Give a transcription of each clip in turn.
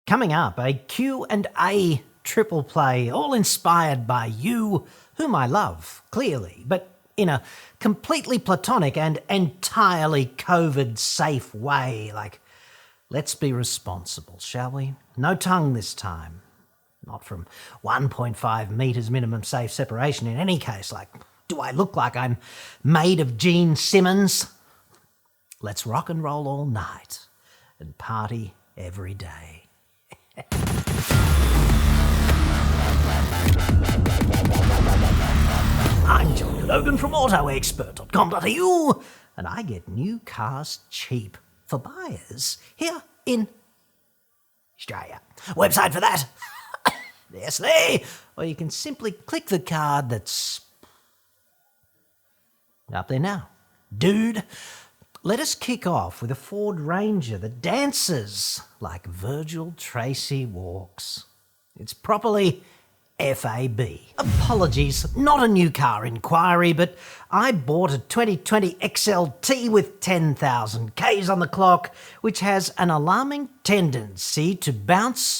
Coming up, a Q&A triple play, all inspired by you, whom I love, clearly, but in a completely platonic and entirely COVID-safe way. Like, let's be responsible, shall we? No tongue this time. Not from 1.5 metres minimum safe separation in any case. Like, do I look like I'm made of Gene Simmons? Let's rock and roll all night and party every day. I'm John Cadogan from AutoExpert.com.au, and I get new cars cheap for buyers here in Australia. Website for that, obviously, or you can simply click the card that's up there now. Dude, let us kick off with a Ford Ranger that dances like Virgil Tracy walks. It's properly FAB. Apologies, not a new car inquiry, but I bought a 2020 XLT with 10,000 Ks on the clock, which has an alarming tendency to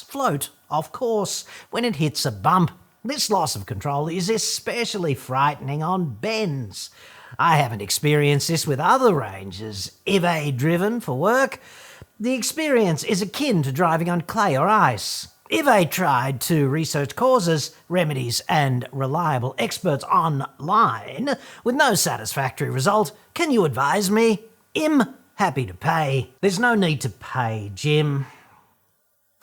float off course when it hits a bump. This loss of control is especially frightening on bends. I haven't experienced this with other Rangers, driven for work. The experience is akin to driving on clay or ice. Ive tried to research causes, remedies and reliable experts online with no satisfactory result. Can you advise me? Happy to pay. There's no need to pay, Jim.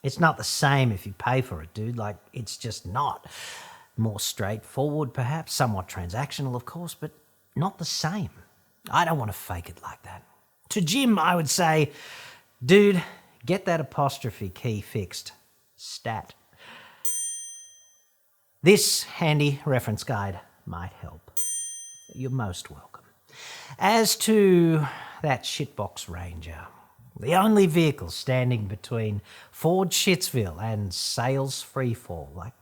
It's not the same if you pay for it, dude. Like, it's just not. More straightforward, perhaps, somewhat transactional, of course, but not the same. I don't want to fake it like that. To Jim, I would say, dude, get that apostrophe key fixed. Stat. This handy reference guide might help. You're most welcome. As to that shitbox Ranger, the only vehicle standing between Ford Shitsville and sales freefall, like,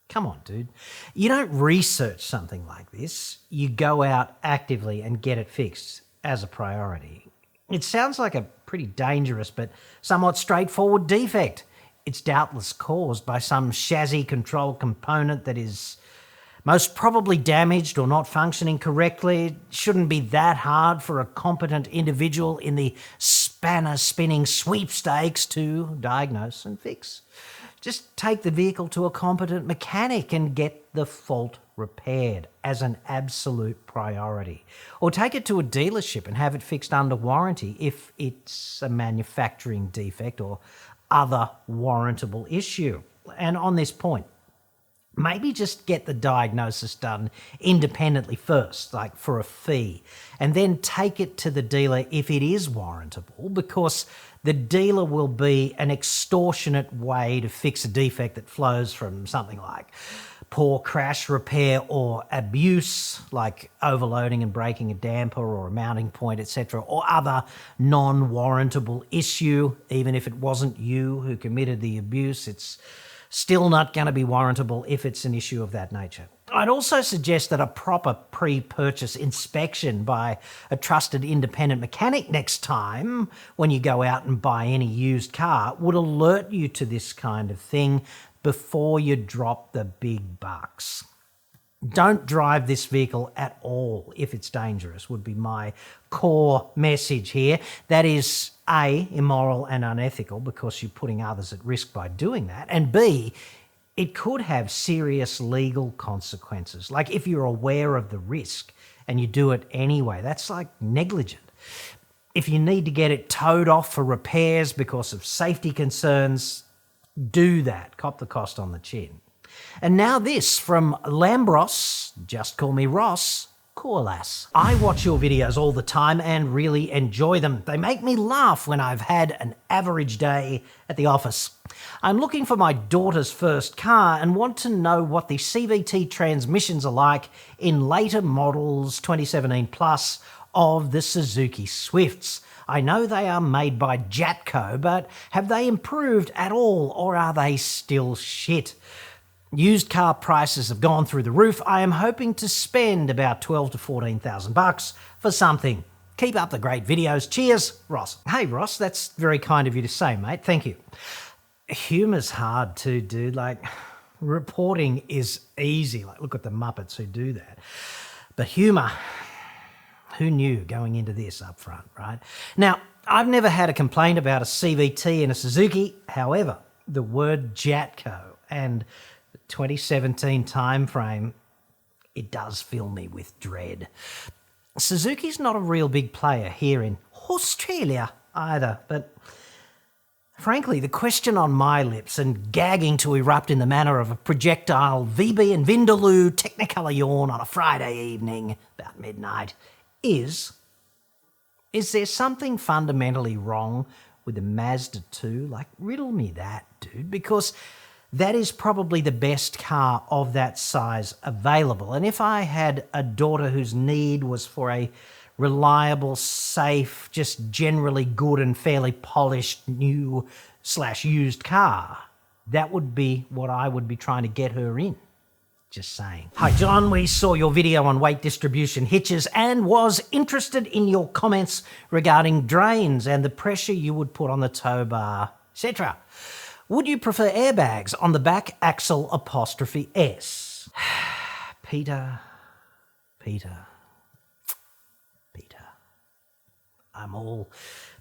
come on, dude. You don't research something like this. You go out actively and get it fixed as a priority. It sounds like a pretty dangerous but somewhat straightforward defect. It's doubtless caused by some chassis control component that is most probably damaged or not functioning correctly. It shouldn't be that hard for a competent individual in the spanner-spinning sweepstakes to diagnose and fix. Just take the vehicle to a competent mechanic and get the fault repaired as an absolute priority. Or take it to a dealership and have it fixed under warranty if it's a manufacturing defect or other warrantable issue. And on this point, maybe just get the diagnosis done independently first, like for a fee, and then take it to the dealer if it is warrantable, because the dealer will be an extortionate way to fix a defect that flows from something like poor crash repair or abuse, like overloading and breaking a damper or a mounting point, etc., or other non-warrantable issue. Even if it wasn't you who committed the abuse, it's still not going to be warrantable if it's an issue of that nature. I'd also suggest that a proper pre-purchase inspection by a trusted independent mechanic next time when you go out and buy any used car would alert you to this kind of thing before you drop the big bucks. Don't drive this vehicle at all if it's dangerous, would be my core message here. That is A, immoral and unethical because you're putting others at risk by doing that, and B, it could have serious legal consequences. Like if you're aware of the risk and you do it anyway, that's like negligent. If you need to get it towed off for repairs because of safety concerns, do that. Cop the cost on the chin. And now this from Lambros, just call me Ross, Corlass. I watch your videos all the time and really enjoy them. They make me laugh when I've had an average day at the office. I'm looking for my daughter's first car and want to know what the CVT transmissions are like in later models 2017 plus of the Suzuki Swifts. I know they are made by Jatco, but have they improved at all or are they still shit? Used car prices have gone through the roof. I am hoping to spend about 12 to 14,000 bucks for something. Keep up the great videos. Cheers, Ross. Hey, Ross, that's very kind of you to say, mate. Thank you. Humour's hard too, dude. Like, reporting is easy. Like, look at the Muppets who do that. But humour, who knew going into this up front, right? Now, I've never had a complaint about a CVT in a Suzuki. However, the word Jatco and the 2017 timeframe, it does fill me with dread. Suzuki's not a real big player here in Australia either, but frankly, the question on my lips and gagging to erupt in the manner of a projectile VB and Vindaloo Technicolor yawn on a Friday evening about midnight is there something fundamentally wrong with the Mazda 2? Like, riddle me that, dude, because that is probably the best car of that size available. And if I had a daughter whose need was for a reliable, safe, just generally good and fairly polished new/used car, that would be what I would be trying to get her in. Just saying. Hi, John. We saw your video on weight distribution hitches and was interested in your comments regarding drains and the pressure you would put on the tow bar, etc. Would you prefer airbags on the back axle 'S? Peter. I'm all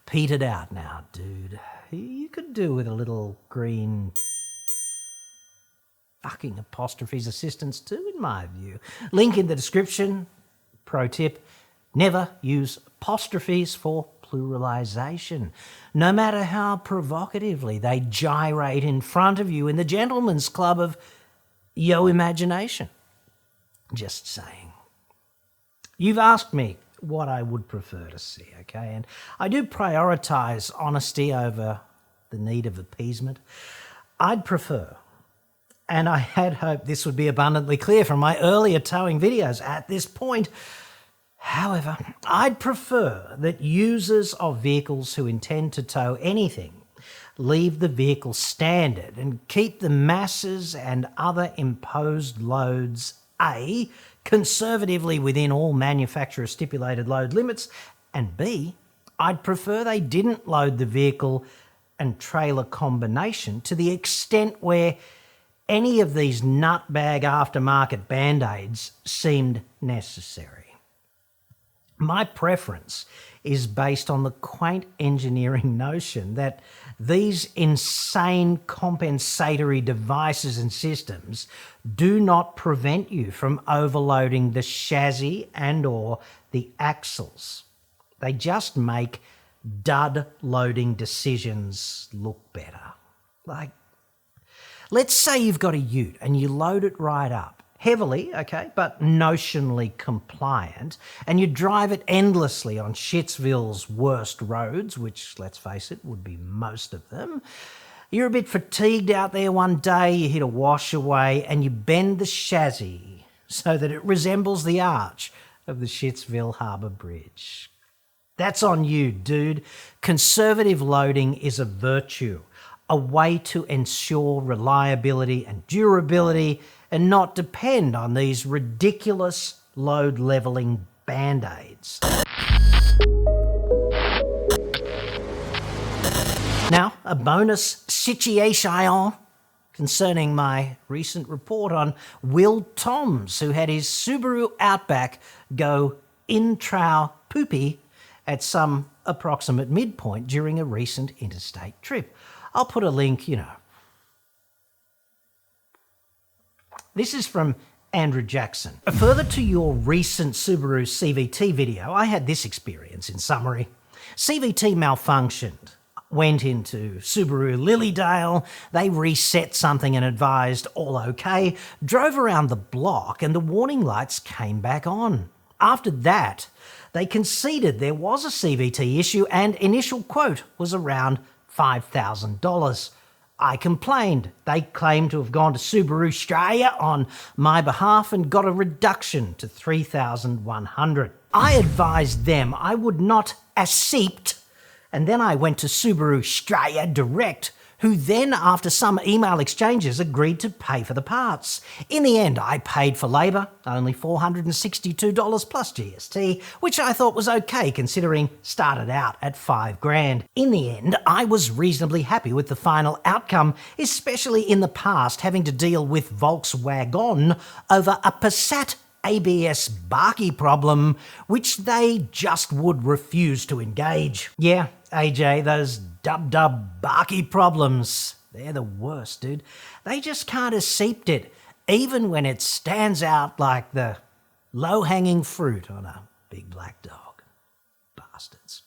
petered out now, dude. You could do with a little green fucking apostrophes assistance too, in my view. Link in the description. Pro tip, never use apostrophes for pluralization, no matter how provocatively they gyrate in front of you in the gentleman's club of yo imagination. Just saying. You've asked me what I would prefer to see, okay? And I do prioritise honesty over the need of appeasement. I'd prefer, and I had hoped this would be abundantly clear from my earlier towing videos at this point, however, I'd prefer that users of vehicles who intend to tow anything leave the vehicle standard and keep the masses and other imposed loads A, conservatively within all manufacturer stipulated load limits, and B, I'd prefer they didn't load the vehicle and trailer combination to the extent where any of these nutbag aftermarket band-aids seemed necessary. My preference is based on the quaint engineering notion that these insane compensatory devices and systems do not prevent you from overloading the chassis and or the axles. They just make dud loading decisions look better. Like, let's say you've got a ute and you load it right up, heavily, okay, but notionally compliant, and you drive it endlessly on Shitsville's worst roads, which, let's face it, would be most of them. You're a bit fatigued out there one day, you hit a washaway, and you bend the chassis so that it resembles the arch of the Shitsville Harbour Bridge. That's on you, dude. Conservative loading is a virtue, a way to ensure reliability and durability and not depend on these ridiculous load levelling band-aids. Now, a bonus situation concerning my recent report on Will Toms, who had his Subaru Outback go in-trow poopy at some approximate midpoint during a recent interstate trip. I'll put a link, This is from Andrew Jackson. Further to your recent Subaru CVT video, I had this experience in summary. CVT malfunctioned. Went into Subaru Lilydale, they reset something and advised all okay, drove around the block and the warning lights came back on. After that, they conceded there was a CVT issue and initial quote was around $5,000. I complained. They claimed to have gone to Subaru Australia on my behalf and got a reduction to $3,100. I advised them I would not accept, and then I went to Subaru Australia direct, who then, after some email exchanges, agreed to pay for the parts. In the end, I paid for labour, only $462 plus GST, which I thought was okay considering started out at $5,000. In the end, I was reasonably happy with the final outcome, especially in the past having to deal with Volkswagen over a Passat ABS Barkey problem, which they just would refuse to engage. Yeah, AJ, those dub Barkey problems, they're the worst, dude. They just can't accept it, even when it stands out like the low-hanging fruit on a big black dog. Bastards.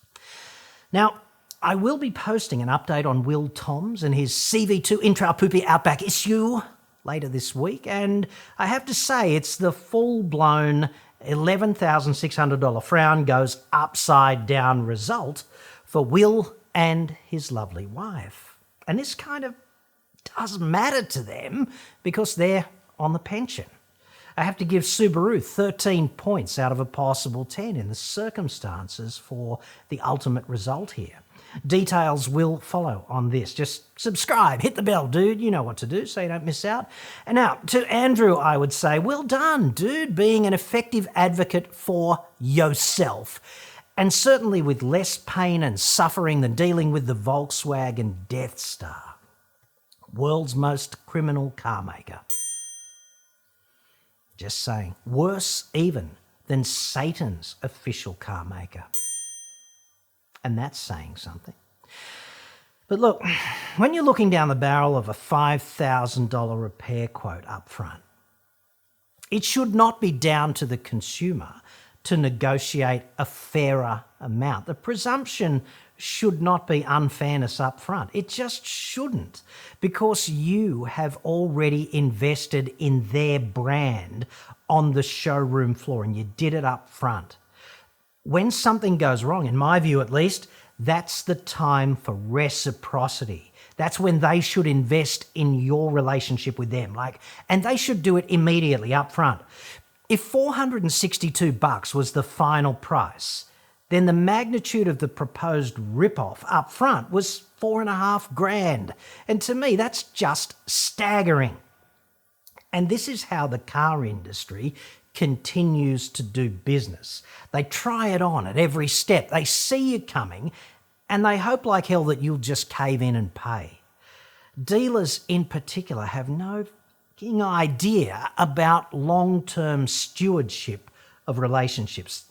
Now, I will be posting an update on Will Toms and his CV2 Intra-Poopy Outback issue later this week, and I have to say it's the full-blown $11,600 frown goes upside down result for Will and his lovely wife. And this kind of does matter to them because they're on the pension. I have to give Subaru 13 points out of a possible 10 in the circumstances for the ultimate result here. Details will follow on this. Just subscribe, hit the bell, dude. You know what to do so you don't miss out. And now, to Andrew, I would say, well done, dude, being an effective advocate for yourself. And certainly with less pain and suffering than dealing with the Volkswagen Death Star. World's most criminal car maker. Just saying. Worse even than Satan's official car maker. And that's saying something. But look, when you're looking down the barrel of a $5,000 repair quote up front, it should not be down to the consumer to negotiate a fairer amount. The presumption should not be unfairness up front. It just shouldn't, because you have already invested in their brand on the showroom floor and you did it up front. When something goes wrong, in my view at least, that's the time for reciprocity. That's when they should invest in your relationship with them. And they should do it immediately up front. If $462 was the final price, then the magnitude of the proposed rip-off up front was $4,500. And to me, that's just staggering. And this is how the car industry continues to do business. They try it on at every step. They see you coming and they hope like hell that you'll just cave in and pay. Dealers in particular have no fucking idea about long-term stewardship of relationships.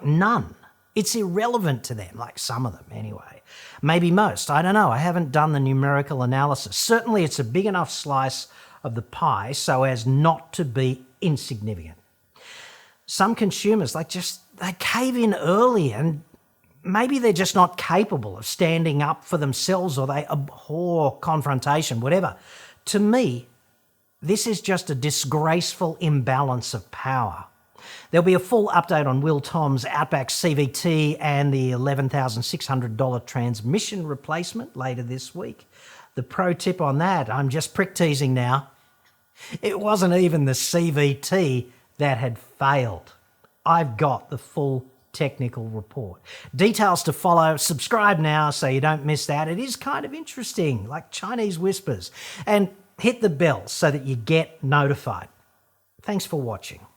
None. It's irrelevant to them, some of them anyway. Maybe most, I don't know. I haven't done the numerical analysis. Certainly it's a big enough slice of the pie so as not to be insignificant. Some consumers, they cave in early and maybe they're just not capable of standing up for themselves or they abhor confrontation, whatever. To me, this is just a disgraceful imbalance of power. There'll be a full update on Will Tom's Outback CVT and the $11,600 transmission replacement later this week. The pro tip on that, I'm just prick teasing now. It wasn't even the CVT that had failed. I've got the full technical report. Details to follow. Subscribe now so you don't miss that. It is kind of interesting, like Chinese whispers. And hit the bell so that you get notified. Thanks for watching.